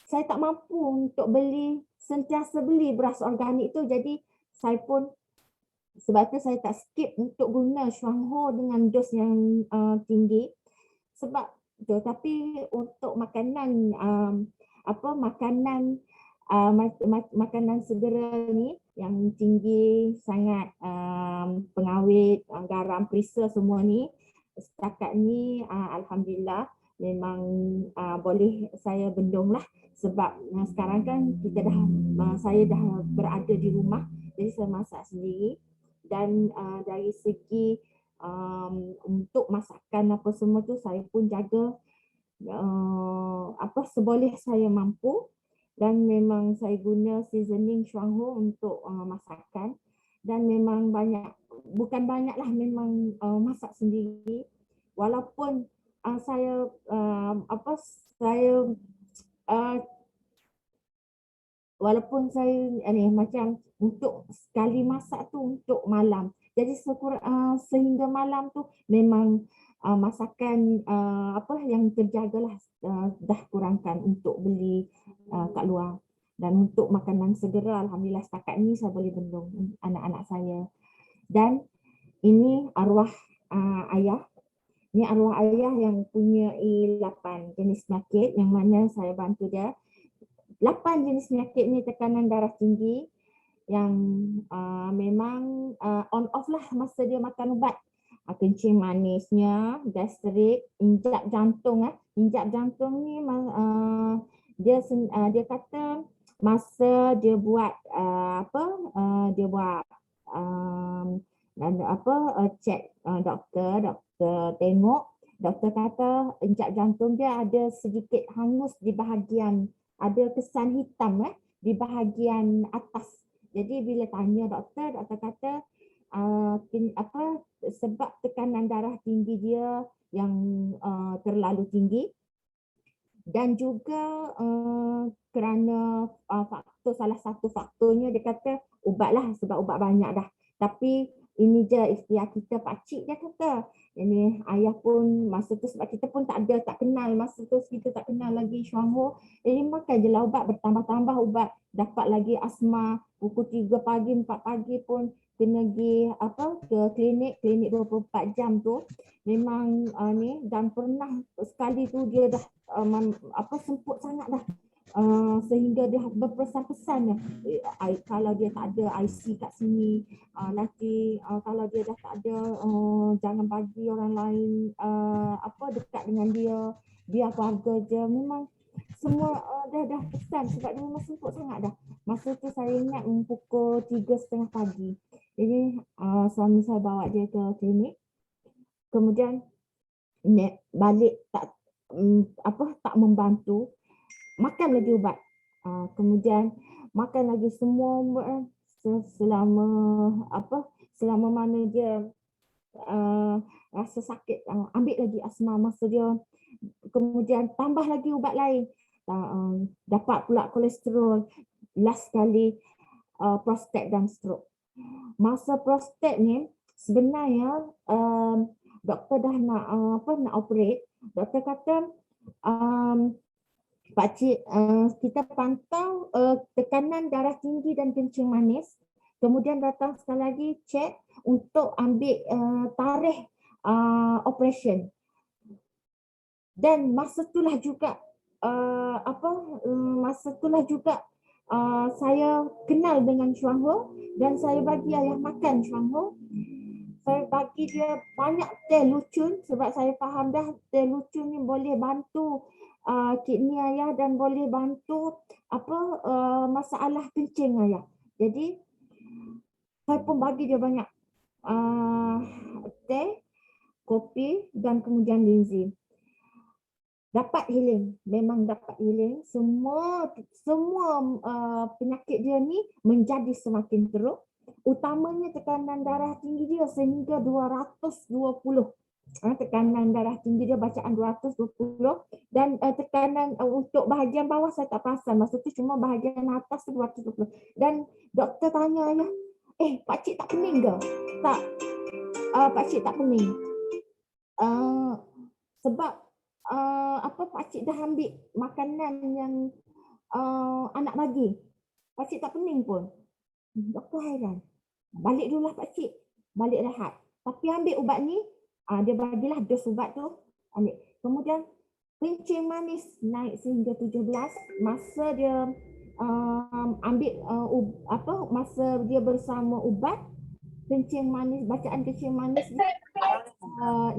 saya tak mampu untuk sentiasa beli beras organik tu, jadi saya pun sebab tu saya tak skip untuk guna Shuangho dengan dos yang tinggi. Sebab tu, tapi untuk makanan makanan segera ni yang tinggi sangat, pengawet, garam, perisa semua ni, setakat ni alhamdulillah memang boleh saya bendung lah. Sebab sekarang kan saya dah berada di rumah, jadi saya masak sendiri. Dan dari segi untuk masakan apa semua tu saya pun jaga seboleh saya mampu, dan memang saya guna seasoning Shuangho untuk masakan. Dan memang bukan banyak lah, memang masak sendiri. Walaupun walaupun saya macam untuk sekali masak tu untuk malam. Jadi sehingga malam tu memang masakan yang terjagalah, dah kurangkan untuk beli kat luar. Dan untuk makanan segera, alhamdulillah setakat ni saya boleh bendung anak-anak saya. Dan ini arwah ayah. Ini arwah ayah yang punya 8 jenis penyakit yang mana saya bantu dia. 8 jenis penyakit ni tekanan darah tinggi yang memang on off lah masa dia makan ubat. Kencing manisnya, gastrik, injap jantung. Injap jantung ni dia kata masa dia buat cek doktor tengok, doktor kata injap jantung dia ada sedikit hangus di bahagian, ada kesan hitam di bahagian atas. Jadi bila tanya doktor kata sebab tekanan darah tinggi dia yang terlalu tinggi, dan juga kerana salah satu faktornya dia kata ubat lah, sebab ubat banyak dah. Tapi ini je ikhtiar kita, pakcik dia kata. Ini ayah pun masa tu sebab kita pun tak kenal, masa tu kita tak kenal lagi Shuangho. Jadi makan je lah ubat, bertambah-tambah ubat. Dapat lagi asma, pukul 3 pagi, 4 pagi pun kena pergi ke klinik 24 jam tu. Memang dan pernah sekali tu dia dah semput sangat dah. Sehingga dia berpesan-pesan kalau dia tak ada IC kat sini, nanti kalau dia dah tak ada, jangan bagi orang lain dekat dengan dia, biar keluarga je. Memang semua dah pesan sebab dia memang semput sangat dah. Masa tu saya ingat pukul 3:30 pagi. Jadi suami saya bawa dia ke klinik, kemudian balik tak membantu. Makan lagi ubat, kemudian makan lagi semua selama mana dia rasa sakit, ambil lagi asma masa dia, kemudian tambah lagi ubat lain, dapat pula kolesterol, last sekali prostat dan stroke. Masa prostat ni sebenarnya doktor dah nak operate. Doktor kata pakcik, kita pantau tekanan darah tinggi dan kencing manis. Kemudian datang sekali lagi cek untuk ambil tarikh operation. Dan masa itulah juga saya kenal dengan Shuangho dan saya bagi ayah makan Shuangho. Saya bagi dia banyak teh lucun sebab saya faham dah teh lucun ni boleh bantu kidney ayah dan boleh bantu masalah kencing ayah. Jadi saya pun bagi dia banyak teh, kopi dan kemudian linzi. Dapat healing, memang dapat healing. Semua penyakit dia ni menjadi semakin teruk. Utamanya tekanan darah tinggi dia sehingga 220. Tekanan darah tinggi dia bacaan 220 dan tekanan untuk bahagian bawah saya tak perasan. Masa tu cuma bahagian atas tu 220. Dan doktor tanya ayah, pakcik tak pening ke? Tak, pakcik tak pening. Sebab pakcik dah ambil makanan yang anak bagi. Pakcik tak pening pun. Doktor hairan. Balik dulu lah pakcik. Balik rehat. Tapi ambil ubat ni, dia bagilah dos ubat tu. Ambil. Kemudian kencing manis naik sehingga 17. Masa dia masa dia bersama ubat, kencing manis, bacaan kencing manis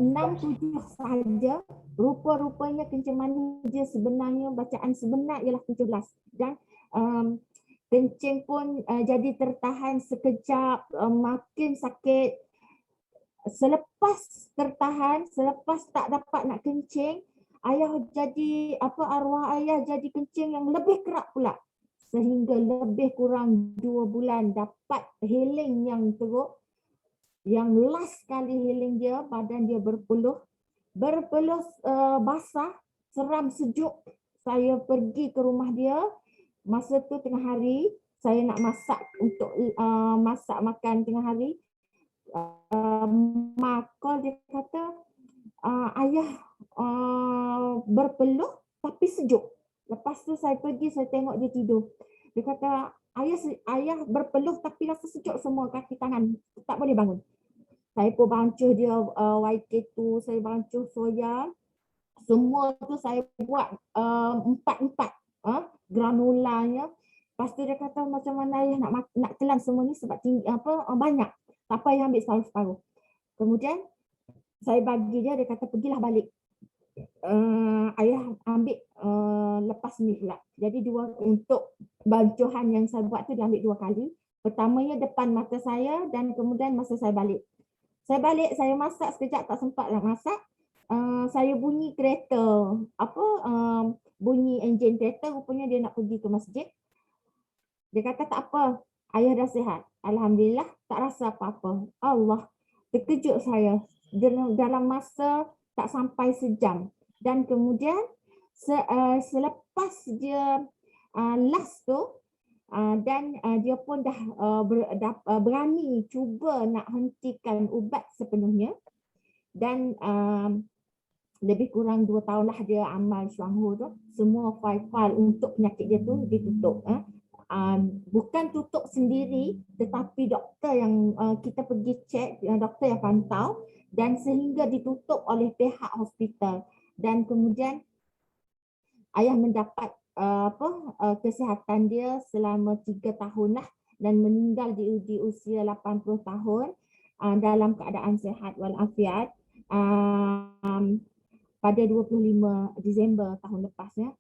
6-7 sahaja. Rupa-rupanya kencing manis dia sebenarnya bacaan sebenar ialah 17. Dan kencing pun jadi tertahan sekejap, makin sakit. Selepas tertahan, selepas tak dapat nak kencing, ayah jadi arwah ayah jadi kencing yang lebih kerap pula. Sehingga lebih kurang 2 bulan dapat healing yang teruk. Yang last kali healing dia, badan dia berpeluh basah, seram sejuk. Saya pergi ke rumah dia, masa tu tengah hari, saya nak masak untuk masak makan tengah hari. Maka dia kata, ayah berpeluh tapi sejuk. Lepas tu saya pergi, saya tengok dia tidur. Dia kata, ayah berpeluh tapi rasa sejuk semua kaki tangan, tak boleh bangun. Saya pun bancuh dia YK2, saya bancuh soya. Semua tu saya buat 4 granulanya. Lepas tu dia kata macam mana ayah nak telan semua ni sebab tinggi, banyak. Tak apa ayah ambil separuh-separuh. Kemudian saya bagi dia kata pergilah balik. Ayah ambil lepas ni pula. Jadi untuk bancuhan yang saya buat tu dia ambil 2 kali. Pertamanya depan mata saya dan kemudian masa saya balik. Saya masak sekejap, tak sempat nak masak. Saya bunyi kereta, bunyi enjin kereta, rupanya dia nak pergi ke masjid. Dia kata tak apa, ayah dah sihat. Alhamdulillah, tak rasa apa-apa. Allah, terkejut saya dalam masa tak sampai sejam. Dan kemudian selepas dia last tu, dan dia pun dah berani cuba nak hentikan ubat sepenuhnya. Dan lebih kurang 2 tahun lah dia amal Shuanghu tu. Semua file-file untuk penyakit dia tu ditutup. Bukan tutup sendiri, tetapi doktor yang kita pergi cek, doktor yang pantau, dan sehingga ditutup oleh pihak hospital. Dan kemudian ayah mendapat kesihatan dia selama 3 tahun lah, dan meninggal di usia 80 tahun dalam keadaan sihat walafiat pada 25 Disember tahun lepasnya,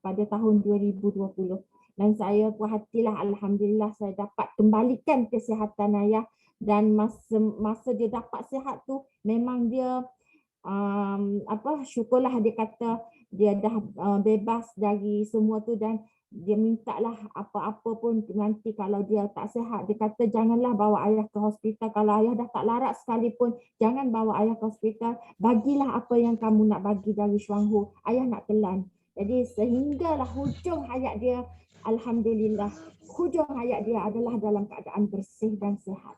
pada tahun 2020. Dan saya puas hatilah, alhamdulillah saya dapat kembalikan kesihatan ayah. Dan masa dia dapat sihat tu memang dia syukurlah, dia kata dia dah bebas dari semua tu. Dan dia mintalah apa-apa pun nanti kalau dia tak sihat, dia kata janganlah bawa ayah ke hospital. Kalau ayah dah tak larat sekalipun, jangan bawa ayah ke hospital. Bagilah apa yang kamu nak bagi dari Shuanghu, ayah nak telan. Jadi sehinggalah hujung hayat dia, alhamdulillah, hujung hayat dia adalah dalam keadaan bersih dan sihat.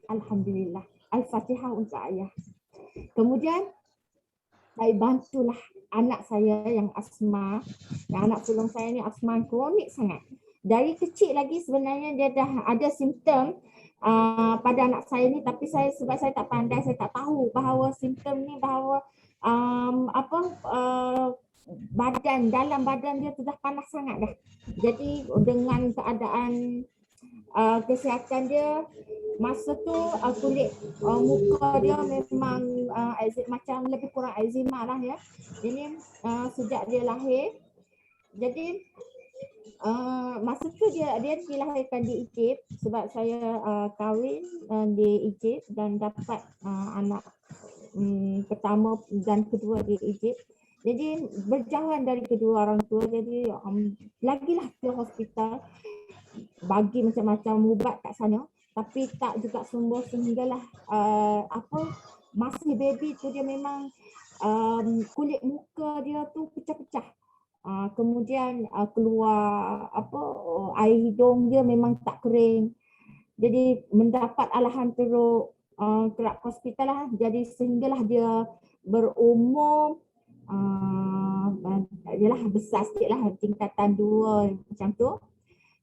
Alhamdulillah. Al-Fatihah untuk ayah. Kemudian saya bantulah anak saya yang asma. Anak sulung saya ni asma kronik sangat. Dari kecil lagi sebenarnya dia dah ada simptom pada anak saya ni, tapi sebab saya tak pandai, saya tak tahu bahawa simptom ni, bahawa dalam badan dia tu dah panas sangat dah. Jadi dengan keadaan kesihatan dia, masa tu kulit muka dia memang macam lebih kurang eczema lah ya. Jadi sejak dia lahir, jadi masa tu dia dilahirkan di Egypt sebab saya kahwin di Egypt dan dapat anak pertama dan kedua di Egypt. Jadi berjauhan dari kedua orang tua, jadi lagilah ke hospital bagi macam-macam ubat kat sana, tapi tak juga sembuh sehinggalah masih baby tu dia memang kulit muka dia tu pecah-pecah. Kemudian keluar air hidung dia memang tak kering. Jadi mendapat alahan teruk kerap hospital lah. Jadi sehinggalah dia berumur ialah besar sikit lah, tingkatan 2 macam tu.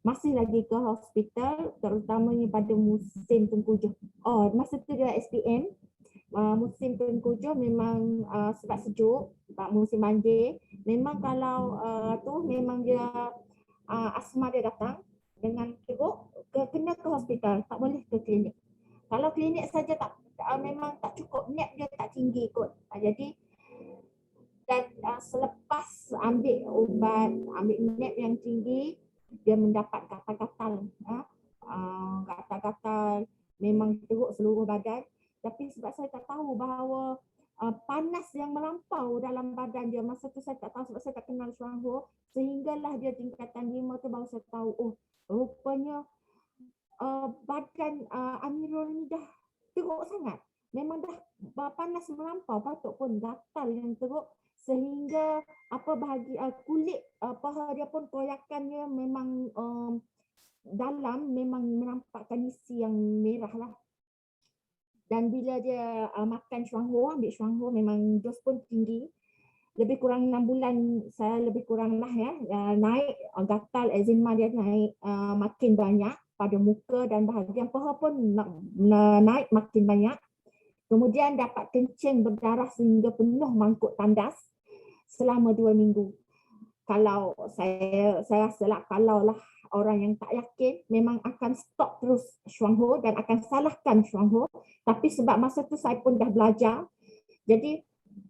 Masih lagi ke hospital, terutamanya pada musim tengkujuh. Masa tu dia SPM. Musim tengkujuh memang sebab sejuk, musim banjir. Memang kalau memang dia asma dia datang dengan teruk, kena ke hospital, tak boleh ke klinik. Kalau klinik saja memang tak cukup, NAP dia tak tinggi kot. Jadi dan selepas ambil ubat, ambil NAP yang tinggi, dia mendapat gatal-gatal. Gatal-gatal memang teruk seluruh badan. Tapi sebab saya tak tahu bahawa panas yang melampau dalam badan dia, masa tu saya tak tahu sebab saya tak kenal Chuang Ho, sehinggalah dia tingkatan 5 tu baru saya tahu, rupanya badan Amirul ni dah teruk sangat. Memang dah panas melampau, patut pun gatal yang teruk sehingga kulit paha dia pun koyakannya memang dalam memang menampakkan isi yang merah lah. Dan bila dia makan Chuang Ho, ambil Chuang Ho, memang dos pun tinggi. Lebih kurang 6 bulan saya lebih kurang lah ya, naik gatal eczema dia naik makin banyak pada muka dan bahagian paha pun naik makin banyak. Kemudian dapat kencing berdarah sehingga penuh mangkuk tandas selama 2 minggu. Kalau saya rasa lah, kalau lah orang yang tak yakin memang akan stop terus Chuang Ho dan akan salahkan Chuang Ho. Tapi sebab masa tu saya pun dah belajar, jadi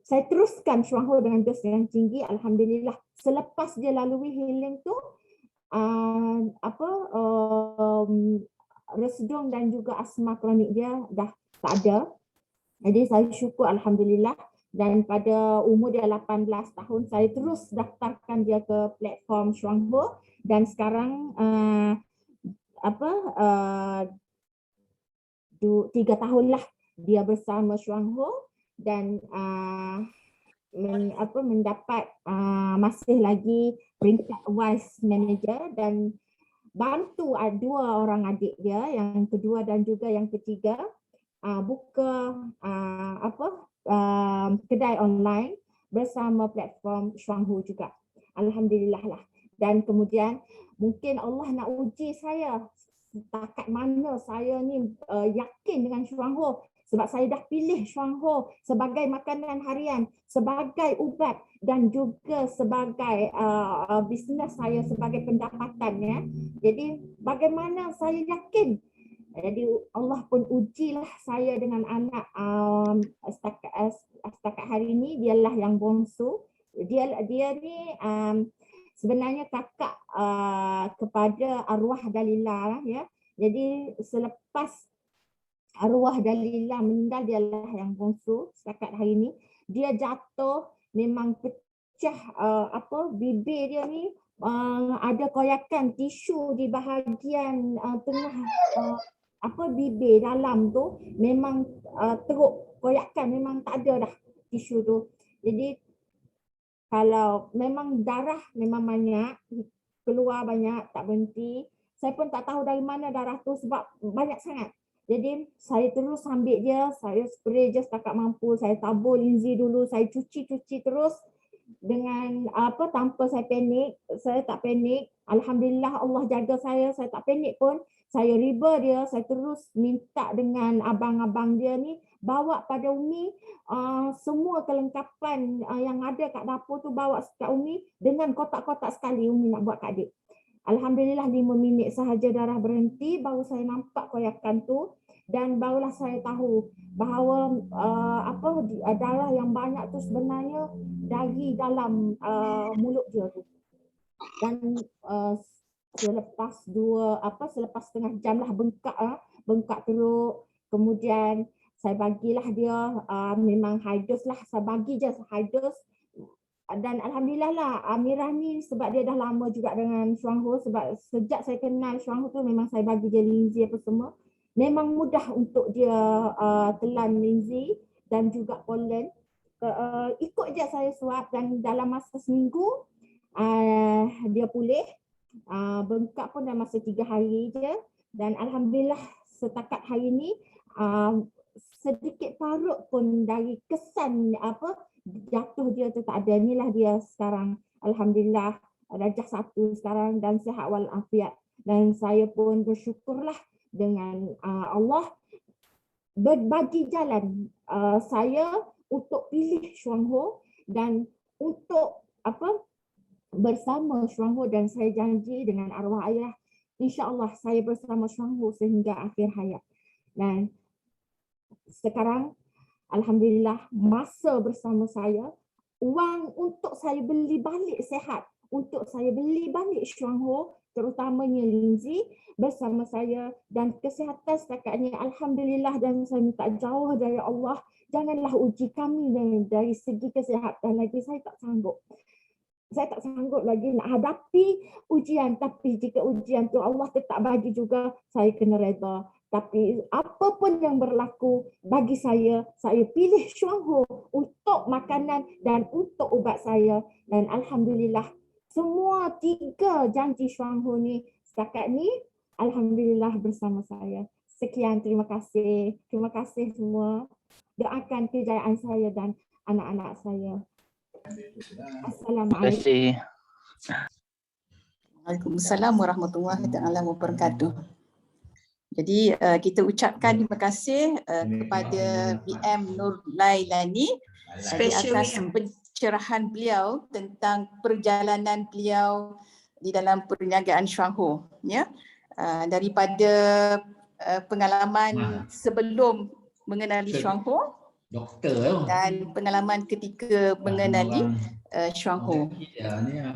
saya teruskan Chuang Ho dengan dos yang tinggi. Alhamdulillah selepas dia lalui healing tu, resedung dan juga asma kronik dia dah tak ada. Jadi saya syukur alhamdulillah. Dan pada umur dia 18 tahun, saya terus daftarkan dia ke platform Chuang Ho dan sekarang 3 tahun lah dia bersama Chuang Ho dan mendapat masih lagi peringkat vice manager dan bantu 2 orang adik dia, yang kedua dan juga yang ketiga, buka kedai online bersama platform Chuang Ho juga. Alhamdulillah lah. Dan kemudian mungkin Allah nak uji saya setakat mana saya ni yakin dengan Chuang Ho, sebab saya dah pilih Chuang Ho sebagai makanan harian, sebagai ubat dan juga sebagai bisnes saya, sebagai pendapatan ya. Jadi bagaimana saya yakin. Jadi Allah pun ujilah saya dengan anak setakat hari ini, dialah yang bongsu. Dia ni sebenarnya kakak kepada arwah Dalila ya. Jadi selepas arwah Dalila meninggal, dialah yang bongsu setakat hari ini. Dia jatuh memang pecah bibir dia ni ada koyakan tisu di bahagian tengah bibir dalam tu memang teruk, koyakan memang tak ada dah tisu tu. Jadi kalau memang darah memang banyak, keluar banyak, tak berhenti. Saya pun tak tahu dari mana darah tu sebab banyak sangat. Jadi saya terus ambil dia, saya spray je setakat mampu, saya tabur linzi dulu, saya cuci terus dengan tanpa saya panik. Saya tak panik. Alhamdulillah Allah jaga saya tak panik pun. Saya riba dia, saya terus minta dengan abang-abang dia ni bawa pada Umi semua kelengkapan yang ada kat dapur tu, bawa kat Umi dengan kotak-kotak sekali Umi nak buat kat adik. Alhamdulillah 5 minit sahaja darah berhenti, baru saya nampak koyakan tu. dan barulah saya tahu bahawa darah yang banyak tu sebenarnya dari dalam mulut dia tu. Dan selepas setengah jam lah bengkak teruk, kemudian saya bagilah dia memang high dose lah, saya bagi je high dose. Dan alhamdulillah lah Amirah ni sebab dia dah lama juga dengan Chuang Ho, sebab sejak saya kenal Chuang Ho tu memang saya bagi dia linzi apa semua. Memang mudah untuk dia telan linzi dan juga pollen. Ikut je saya suap dan dalam masa seminggu dia pulih. Bengkak pun dalam masa 3 hari je, dan alhamdulillah setakat hari ni sedikit parut pun dari kesan jatuh dia tu tak ada. Inilah dia sekarang, alhamdulillah darjah 1 sekarang dan sihat walafiat. Dan saya pun bersyukurlah dengan Allah berbagi jalan saya untuk pilih Chuang Ho dan untuk bersama Chuang Ho, dan saya janji dengan arwah ayah insya-Allah saya bersama Chuang Ho sehingga akhir hayat. Dan sekarang alhamdulillah masa bersama saya, wang untuk saya beli balik sihat, untuk saya beli balik Chuang Ho terutamanya linzi bersama saya, dan kesihatan setakat ini alhamdulillah. Dan saya minta jauh dari Allah, janganlah uji kami dari segi kesihatan lagi. Saya tak sanggup lagi nak hadapi ujian, tapi jika ujian tu Allah tetap bagi juga, saya kena reda. Tapi apapun yang berlaku bagi saya pilih Chuang Ho untuk makanan dan untuk ubat saya. Dan alhamdulillah semua 3 janji Chuang Ho ni setakat ni alhamdulillah bersama saya. Sekian, terima kasih. Terima kasih semua. Doakan kejayaan saya dan anak-anak saya. Assalamualaikum. Terima kasih. Waalaikumsalam warahmatullahi taala wabarakatuh. Jadi kita ucapkan terima kasih kepada BM Nur Lailani atas pencerahan beliau tentang perjalanan beliau di dalam perniagaan Chuang Ho, ya. Daripada pengalaman sebelum mengenali Chuang Ho dan pengalaman ketika mengenali Chuang Ho.